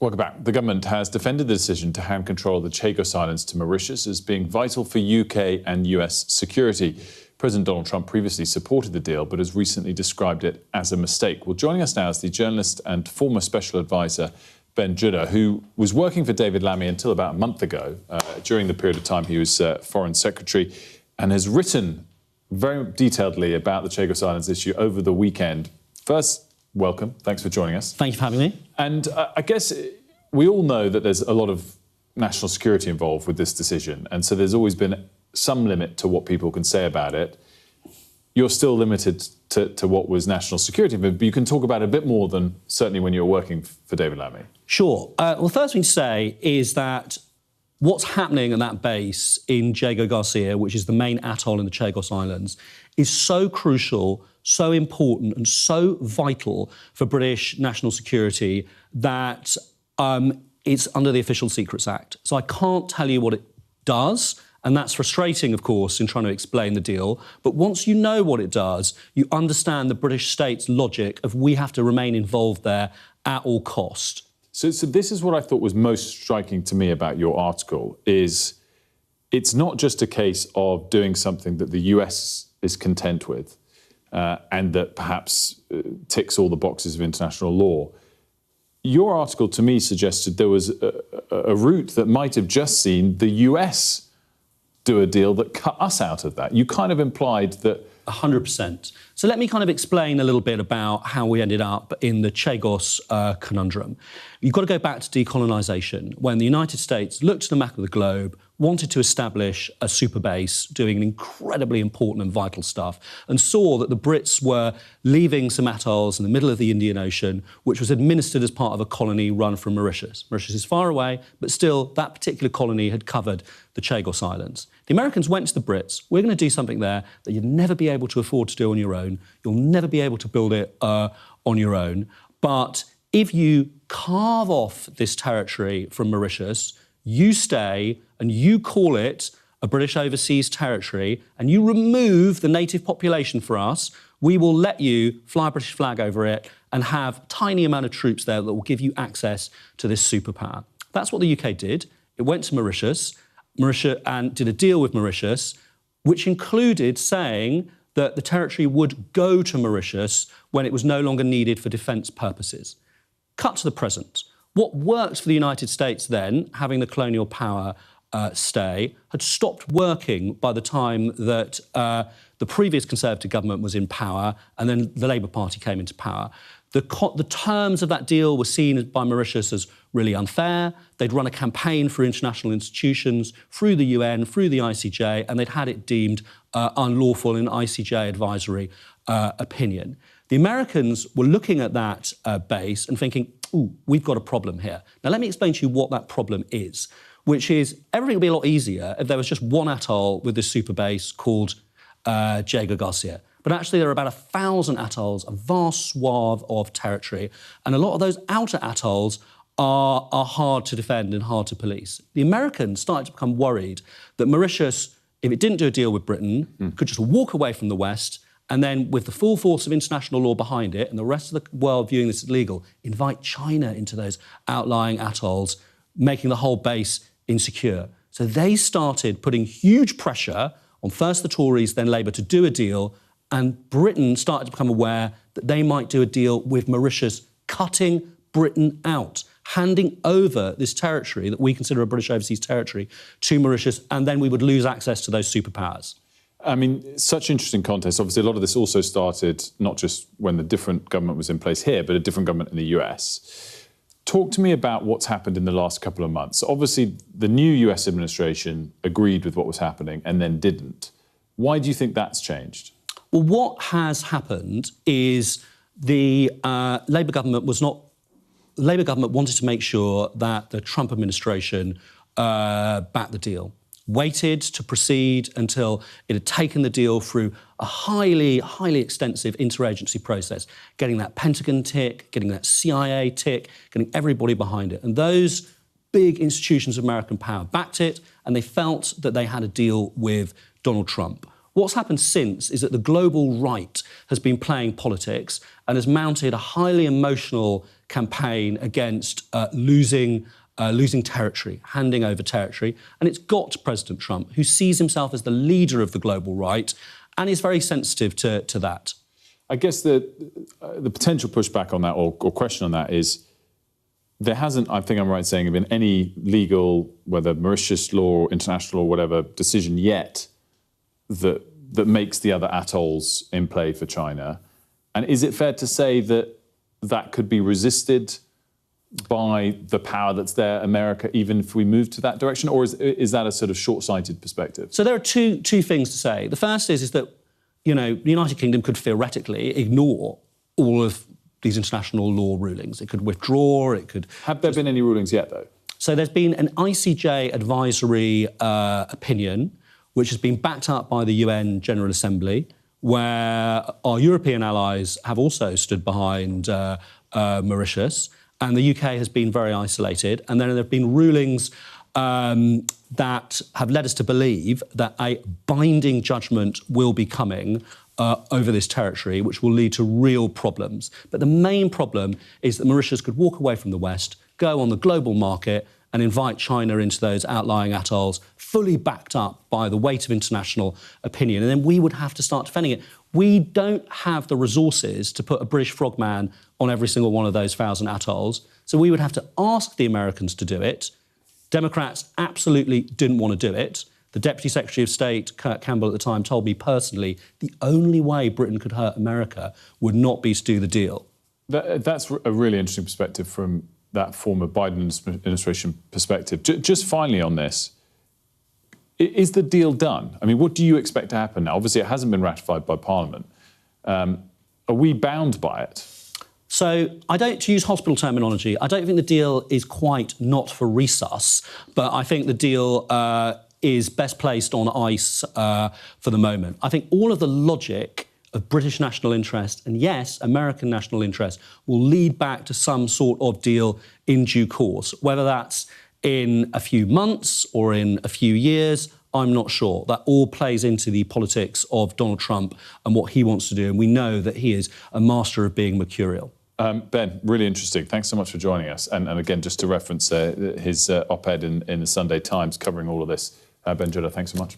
Welcome back. The government has defended the decision to hand control of the Chagos Islands to Mauritius as being vital for UK and US security. President Donald Trump previously supported the deal, but has recently described it as a mistake. Well, joining us now is the journalist and former special advisor, Ben Judah, who was working for David Lammy until about a month ago, during the period of time he was Foreign Secretary, and has written very detailedly about the Chagos Islands issue over the weekend. First, welcome. Thanks for joining us. Thank you for having me. And I guess we all know that there's a lot of national security involved with this decision, and so there's always been some limit to what people can say about it. You're still limited to what was national security, but you can talk about it a bit more than certainly when you were working for David Lammy. Sure. Well, the first thing to say is that what's happening at that base in Diego Garcia, which is the main atoll in the Chagos Islands, is so crucial, so important and so vital for British national security that it's under the Official Secrets Act. So I can't tell you what it does, and that's frustrating, of course, in trying to explain the deal. But once you know what it does, you understand the British state's logic of we have to remain involved there at all cost. So this is what I thought was most striking to me about your article, is it's not just a case of doing something that the US is content with and that perhaps ticks all the boxes of international law. Your article, to me, suggested there was a route that might have just seen the US do a deal that cut us out of that. You kind of implied that... 100%. So let me kind of explain a little bit about how we ended up in the Chagos conundrum. You've got to go back to decolonisation, when the United States looked at the map of the globe, wanted to establish a super base doing incredibly important and vital stuff, and saw that the Brits were leaving some atolls in the middle of the Indian Ocean, which was administered as part of a colony run from Mauritius. Mauritius is far away, but still that particular colony had covered the Chagos Islands. The Americans went to the Brits, we're going to do something there that you'd never be able to afford to do on your own. You'll never be able to build it on your own. But if you carve off this territory from Mauritius, you stay and you call it a British overseas territory and you remove the native population for us, we will let you fly a British flag over it and have a tiny amount of troops there that will give you access to this superpower. That's what the UK did. It went to Mauritius and did a deal with Mauritius, which included saying that the territory would go to Mauritius when it was no longer needed for defence purposes. Cut to the present. What worked for the United States then, having the colonial power stay, had stopped working by the time that the previous Conservative government was in power and then the Labour Party came into power. The terms of that deal were seen by Mauritius as really unfair. They'd run a campaign for international institutions through the UN, through the ICJ, and they'd had it deemed unlawful in ICJ advisory opinion. The Americans were looking at that base and thinking, ooh, we've got a problem here. Now, let me explain to you what that problem is, which is everything would be a lot easier if there was just one atoll with this super base called Diego Garcia. But actually, there are about 1,000 atolls, a vast swath of territory, and a lot of those outer atolls are hard to defend and hard to police. The Americans started to become worried that Mauritius, if it didn't do a deal with Britain, could just walk away from the West and then, with the full force of international law behind it and the rest of the world viewing this as illegal, invite China into those outlying atolls, making the whole base insecure. So they started putting huge pressure on first the Tories, then Labour, to do a deal, and Britain started to become aware that they might do a deal with Mauritius, cutting Britain out, handing over this territory that we consider a British overseas territory to Mauritius, and then we would lose access to those superpowers. I mean, such interesting context. Obviously, a lot of this also started not just when the different government was in place here, but a different government in the US. Talk to me about what's happened in the last couple of months. Obviously, the new US administration agreed with what was happening and then didn't. Why do you think that's changed? Well, what has happened is the Labour government wanted to make sure that the Trump administration backed the deal, waited to proceed until it had taken the deal through a highly, highly extensive interagency process, getting that Pentagon tick, getting that CIA tick, getting everybody behind it. And those big institutions of American power backed it, and they felt that they had a deal with Donald Trump. What's happened since is that the global right has been playing politics and has mounted a highly emotional campaign against losing territory, handing over territory. And it's got President Trump, who sees himself as the leader of the global right and is very sensitive to that. I guess the potential pushback on that or question on that is there hasn't, I think I'm right in saying, been any legal, whether Mauritius law, international law, whatever, decision yet that makes the other atolls in play for China. And is it fair to say that could be resisted by the power that's there, America, even if we move to that direction? Or is that a sort of short-sighted perspective? So there are two things to say. The first is that, the United Kingdom could theoretically ignore all of these international law rulings. It could withdraw, it could... Have there been any rulings yet, though? So there's been an ICJ advisory opinion, which has been backed up by the UN General Assembly, where our European allies have also stood behind Mauritius, and the UK has been very isolated. And then there have been rulings that have led us to believe that a binding judgment will be coming over this territory, which will lead to real problems. But the main problem is that Mauritius could walk away from the West, go on the global market and invite China into those outlying atolls, fully backed up by the weight of international opinion. And then we would have to start defending it. We don't have the resources to put a British frogman on every single one of those 1,000 atolls. So we would have to ask the Americans to do it. Democrats absolutely didn't want to do it. The Deputy Secretary of State, Kurt Campbell, at the time, told me personally the only way Britain could hurt America would not be to do the deal. That's a really interesting perspective from that former Biden administration perspective. Just finally on this, is the deal done? I mean, what do you expect to happen now? Obviously, it hasn't been ratified by Parliament. Are we bound by it? So to use hospital terminology, I don't think the deal is quite not for resus, but I think the deal is best placed on ice for the moment. I think all of the logic of British national interest and, yes, American national interest will lead back to some sort of deal in due course. Whether that's in a few months or in a few years, I'm not sure. That all plays into the politics of Donald Trump and what he wants to do, and we know that he is a master of being mercurial. Ben, really interesting. Thanks so much for joining us. And again, just to reference his op-ed in the Sunday Times covering all of this, Ben Judder, thanks so much.